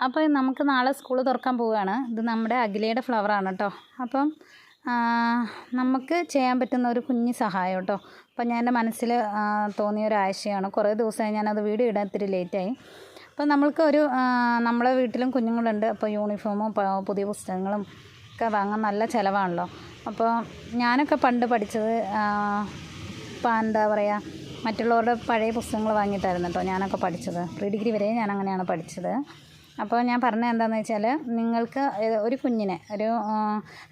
അപ്പോൾ നമുക്ക് നാളെ സ്കൂൾ തുറക്കാൻ പോവുകയാണ്. ഇത് നമ്മുടെ അഖിലയുടെ ഫ്ലവറാണ് കേട്ടോ. അപ്പം നമുക്ക് ചെയ്യാൻ പറ്റുന്ന ഒരു കുഞ്ഞു സഹായം കേട്ടോ. അപ്പം ഞാൻ എൻ്റെ മനസ്സിൽ തോന്നിയൊരു ആശയമാണ്. കുറേ ദിവസമായി ഞാനത് വീഡിയോ ഇടാൻ ഇത്തിരി ലേറ്റായി. അപ്പം നമ്മളെ വീട്ടിലും കുഞ്ഞുങ്ങളുണ്ട്. അപ്പോൾ യൂണിഫോമും പുതിയ പുസ്തകങ്ങളും ഒക്കെ വാങ്ങാൻ നല്ല ചിലവാണല്ലോ. അപ്പോൾ ഞാനൊക്കെ പണ്ട് പഠിച്ചത് എന്താ പറയുക, മറ്റുള്ളവരുടെ പഴയ പുസ്തകങ്ങൾ വാങ്ങിയിട്ടായിരുന്നു കേട്ടോ ഞാനൊക്കെ പഠിച്ചത്. പ്രീ ഡിഗ്രി വരെ ഞാൻ അങ്ങനെയാണ് പഠിച്ചത്. അപ്പോൾ ഞാൻ പറഞ്ഞത് എന്താണെന്ന് വെച്ചാൽ, നിങ്ങൾക്ക് ഒരു കുഞ്ഞിനെ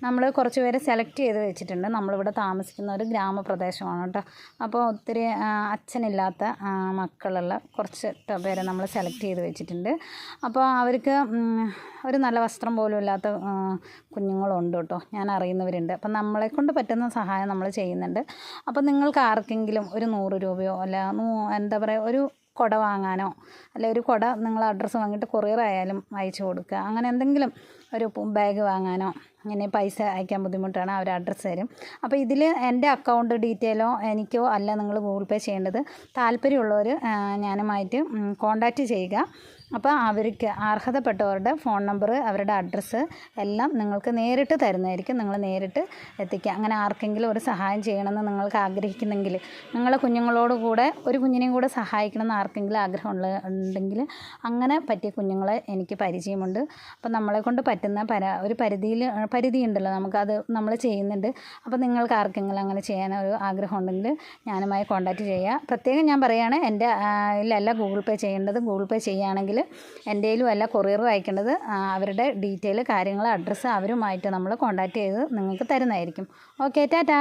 നമ്മൾ കുറച്ച് പേരെ സെലക്ട് ചെയ്ത് വെച്ചിട്ടുണ്ട്. നമ്മളിവിടെ താമസിക്കുന്ന ഒരു ഗ്രാമപ്രദേശമാണ് കേട്ടോ. അപ്പോൾ ഒത്തിരി അച്ഛനില്ലാത്ത മക്കളുള്ള കുറച്ച് പേരെ നമ്മൾ സെലക്ട് ചെയ്ത് വെച്ചിട്ടുണ്ട്. അപ്പോൾ അവർക്ക് ഒരു നല്ല വസ്ത്രം പോലും ഇല്ലാത്ത കുഞ്ഞുങ്ങളുണ്ട് കേട്ടോ. ഞാൻ അറിയുന്നവരുണ്ട്. അപ്പം നമ്മളെക്കൊണ്ട് പറ്റുന്ന സഹായം നമ്മൾ ചെയ്യുന്നുണ്ട്. അപ്പോൾ നിങ്ങൾക്ക് ആർക്കെങ്കിലും ഒരു 100 രൂപയോ അല്ല എന്താ പറയുക, ഒരു കുട വാങ്ങാനോ അല്ലെ ഒരു കുട നിങ്ങൾ അഡ്രസ്സ് വാങ്ങിയിട്ട് കൊറിയർ ആയാലും അയച്ചു കൊടുക്കുക. അങ്ങനെ എന്തെങ്കിലും ഒരു ബാഗ് വാങ്ങാനോ ഇങ്ങനെ പൈസ അയക്കാൻ ബുദ്ധിമുട്ടാണ്, അവർ അഡ്രസ്സ് തരും. അപ്പോൾ ഇതിൽ എൻ്റെ അക്കൗണ്ട് ഡീറ്റെയിലോ എനിക്കോ അല്ല നിങ്ങൾ ഗൂഗിൾ പേ ചെയ്യേണ്ടത്. താല്പര്യമുള്ളവർ ഞാനുമായിട്ട് കോൺടാക്റ്റ് ചെയ്യുക. അപ്പോൾ അവർക്ക് അർഹതപ്പെട്ടവരുടെ ഫോൺ നമ്പർ, അവരുടെ അഡ്രസ്സ് എല്ലാം നിങ്ങൾക്ക് നേരിട്ട് തരുന്നതായിരിക്കും. നിങ്ങൾ നേരിട്ട് എത്തിക്കുക. അങ്ങനെ ആർക്കെങ്കിലും ഒരു സഹായം ചെയ്യണമെന്ന് നിങ്ങൾക്ക് ആഗ്രഹിക്കുന്നെങ്കിൽ, നിങ്ങളെ കുഞ്ഞുങ്ങളോട് കൂടെ ഒരു കുഞ്ഞിനെയും കൂടെ സഹായിക്കണമെന്ന് ആർക്കെങ്കിലും ആഗ്രഹം ഉണ്ടെങ്കിൽ അങ്ങനെ പറ്റിയ കുഞ്ഞുങ്ങളെ എനിക്ക് പരിചയമുണ്ട്. അപ്പോൾ നമ്മളെക്കൊണ്ട് പറ്റുന്ന ഒരു പരിധിയുണ്ടല്ലോ, നമുക്കത് നമ്മൾ ചെയ്യുന്നുണ്ട്. അപ്പോൾ നിങ്ങൾക്ക് ആർക്കെങ്കിലും അങ്ങനെ ചെയ്യാൻ ഒരു ആഗ്രഹം ഉണ്ടെങ്കിൽ ഞാനുമായി കോൺടാക്റ്റ് ചെയ്യുക. പ്രത്യേകം ഞാൻ പറയുകയാണ്, എൻ്റെ ഇതിലല്ല ഗൂഗിൾ പേ ചെയ്യേണ്ടത്. ഗൂഗിൾ പേ ചെയ്യുകയാണെങ്കിൽ എൻ്റെ കയ്യിലും അല്ല കൊറിയർ അയക്കേണ്ടത്. അവരുടെ ഡീറ്റെയിൽ കാര്യങ്ങൾ അഡ്രസ്സ് അവരുമായിട്ട് നമ്മൾ കോൺടാക്റ്റ് ചെയ്ത് നിങ്ങൾക്ക് തരുന്നതായിരിക്കും. ഓക്കെ, ടാറ്റാ.